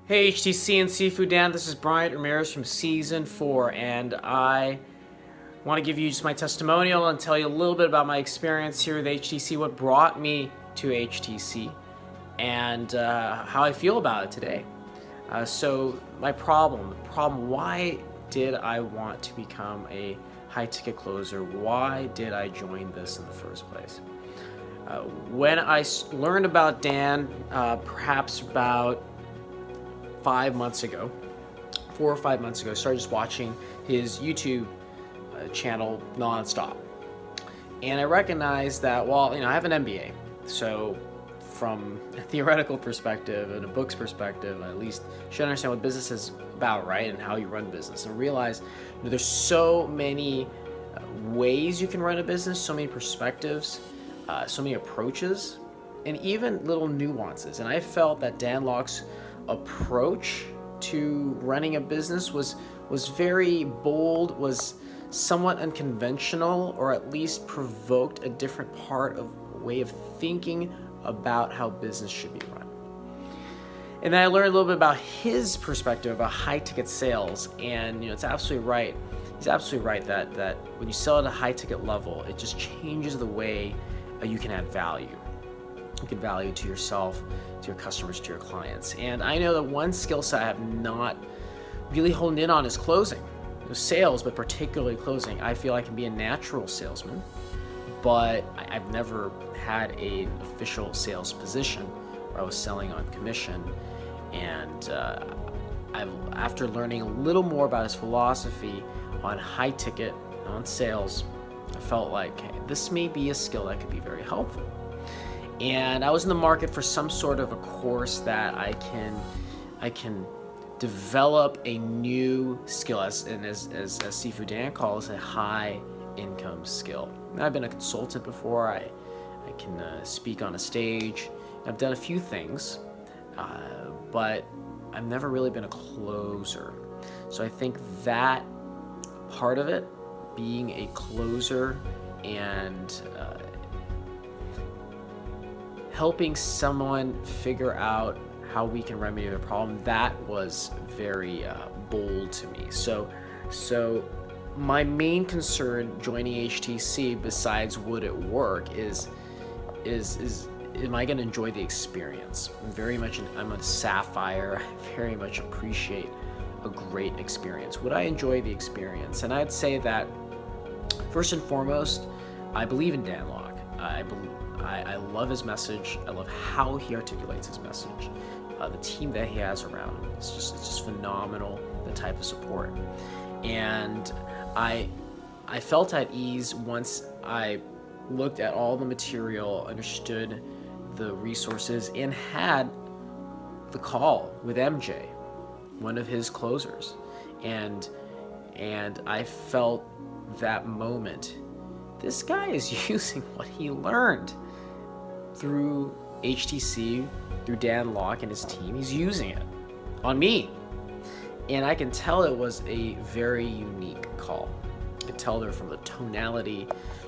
Hey HTC and Seafood Dan, this is Bryant from Season 4, and I want to give you just my testimonial and tell you a little bit about my experience here with HTC, what brought me to HTC, and how I feel about it today. So my problem, why did I want to become a high-ticket closer? Why did I join this in the first place? When I learned about Dan, perhaps about 4 or 5 months ago, I started just watching his YouTube channel nonstop. And I recognized that, well, I have an MBA, so from a theoretical perspective and a book's perspective, I at least should understand what business is about, right? And how you run business, and realize there's so many ways you can run a business, so many perspectives, so many approaches, and even little nuances. And I felt that Dan Locke's approach to running a business was very bold, was somewhat unconventional, or at least provoked a different way of thinking about how business should be run. And then I learned a little bit about his perspective about high-ticket sales, and it's absolutely right. He's absolutely right that when you sell at a high-ticket level, it just changes the way you can add value. You can value to yourself, to your customers, to your clients. And I know that one skill set I have not really honed in on is closing. Sales, but particularly closing. I feel I can be a natural salesman, but I've never had an official sales position where I was selling on commission. And after learning a little more about his philosophy on high ticket, on sales, I felt like, hey, this may be a skill that could be very helpful. And I was in the market for some sort of a course that I can develop a new skill, as Seafood Dan calls, a high income skill. And I've been a consultant before. I can speak on a stage. I've done a few things, but I've never really been a closer. So I think that part of it, being a closer and helping someone figure out how we can remedy their problem, that was very bold to me. So my main concern joining HTC, besides would it work, is am I going to enjoy the experience? I'm a sapphire. I very much appreciate a great experience. Would I enjoy the experience? And I'd say that first and foremost, I believe in Dan Locke. I love his message. I love how he articulates his message. The team that he has around him, it's just phenomenal, the type of support. And I felt at ease once I looked at all the material, understood the resources, and had the call with MJ, one of his closers. And I felt that moment, this guy is using what he learned through HTC, through Dan Locke and his team. He's using it on me. And I can tell it was a very unique call. I could tell there from the tonality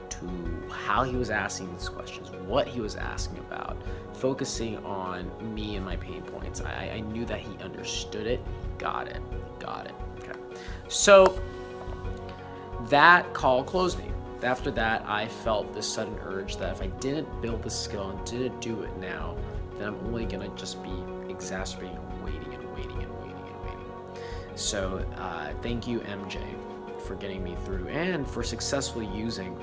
to how he was asking these questions, what he was asking about, focusing on me and my pain points. I knew that he understood it. He got it. Okay. So that call closed me. After that, I felt this sudden urge that if I didn't build this skill and didn't do it now, then I'm only going to just be exacerbating and waiting. So thank you, MJ, for getting me through and for successfully using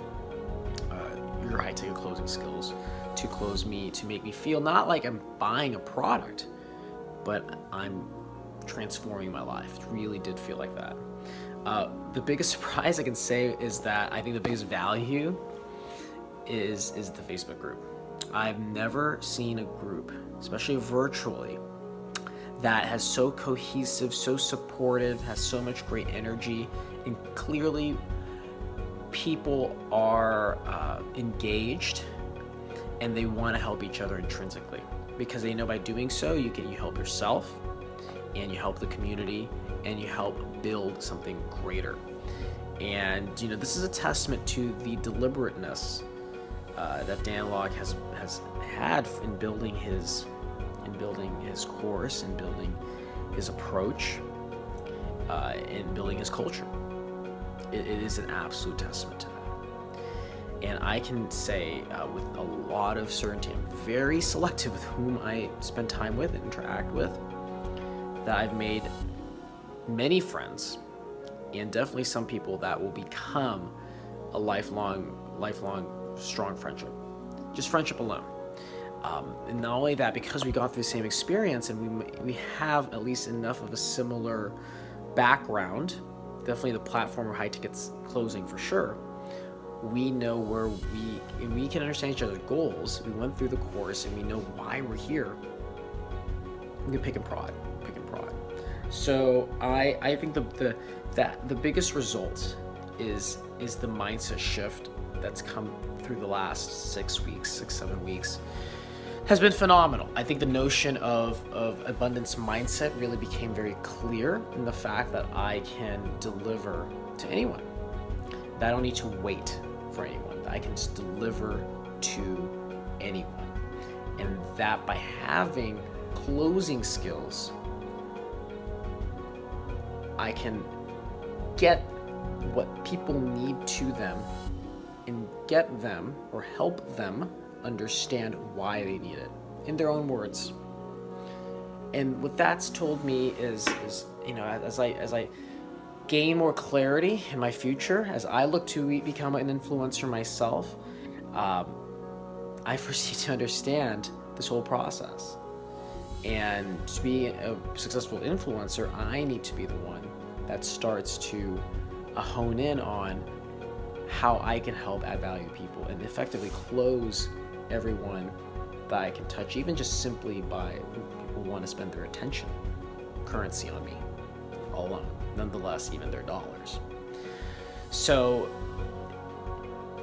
your high-ticket closing skills to close me, to make me feel not like I'm buying a product, but I'm transforming my life. It really did feel like that. The biggest surprise I can say is that I think the biggest value is the Facebook group. I've never seen a group, especially virtually, that has so cohesive, so supportive, has so much great energy, and clearly people are engaged and they want to help each other intrinsically, because they know by doing so you help yourself, and you help the community, and you help build something greater. And this is a testament to the deliberateness that Dan Locke has had in building his course and building his approach, in building his culture. It is an absolute testament to that. And I can say with a lot of certainty, I'm very selective with whom I spend time with and interact with, that I've made many friends, and definitely some people that will become a lifelong strong friendship. Just friendship alone. And not only that, because we got through the same experience and we have at least enough of a similar background, definitely the platform or high tickets closing for sure, we know where we can understand each other's goals. We went through the course and we know why we're here. We can pick and prod. So I think the biggest result is the mindset shift that's come through the last 6 weeks, 7 weeks, has been phenomenal. I think the notion of abundance mindset really became very clear in the fact that I can deliver to anyone. That I don't need to wait for anyone. That I can just deliver to anyone. And that by having closing skills, I can get what people need to them and get them or help them understand why they need it in their own words. And what that's told me is as I gain more clarity in my future, as I look to become an influencer myself, I foresee to understand this whole process. And to be a successful influencer, I need to be the one that starts to hone in on how I can help add value to people and effectively close everyone that I can touch, even just simply by people who want to spend their attention currency on me alone, nonetheless, even their dollars. So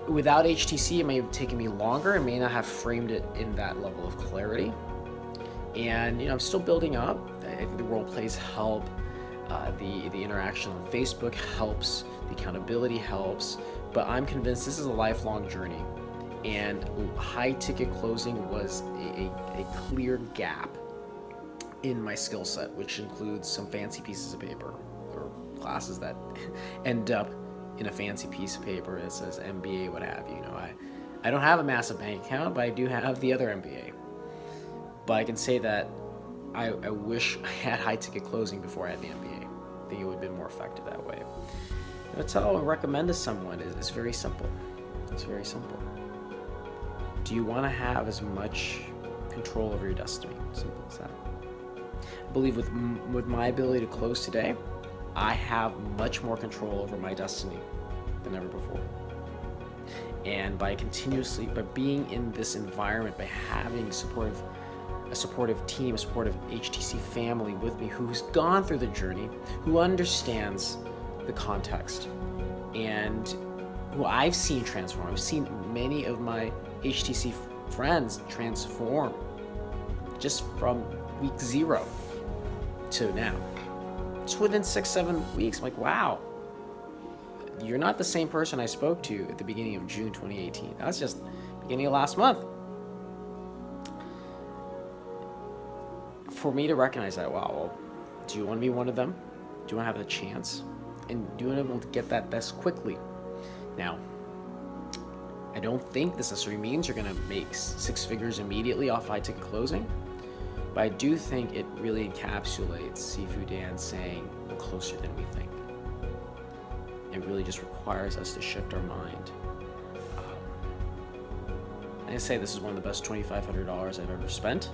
without HTC, it may have taken me longer. It may not have framed it in that level of clarity. And I'm still building up. I think the role plays help. The interaction on Facebook helps. The accountability helps. But I'm convinced this is a lifelong journey. And high ticket closing was a clear gap in my skill set, which includes some fancy pieces of paper or classes that end up in a fancy piece of paper that says MBA, what have you. I don't have a massive bank account, but I do have the other MBA. But I can say that I wish I had high ticket closing before I had the MBA. I think it would have been more effective that way. That's how I would recommend to someone is very simple. It's very simple. Do you want to have as much control over your destiny? Simple as that. I believe with my ability to close today, I have much more control over my destiny than ever before. And by being in this environment, by having a supportive team, a supportive HTC family with me who's gone through the journey, who understands the context, and who I've seen transform. I've seen many of my HTC friends transform just from week 0 to now. Just within 6-7 weeks, I'm like, wow, you're not the same person I spoke to at the beginning of June 2018. That was just beginning of last month. For me to recognize that, wow, well, do you want to be one of them? Do you want to have the chance? And do you want to be able to get that this quickly? Now, I don't think this necessarily means you're going to make 6 figures immediately off high ticket closing, but I do think it really encapsulates Sifu Dan saying we're closer than we think. It really just requires us to shift our mind. I say this is one of the best $2,500 I've ever spent.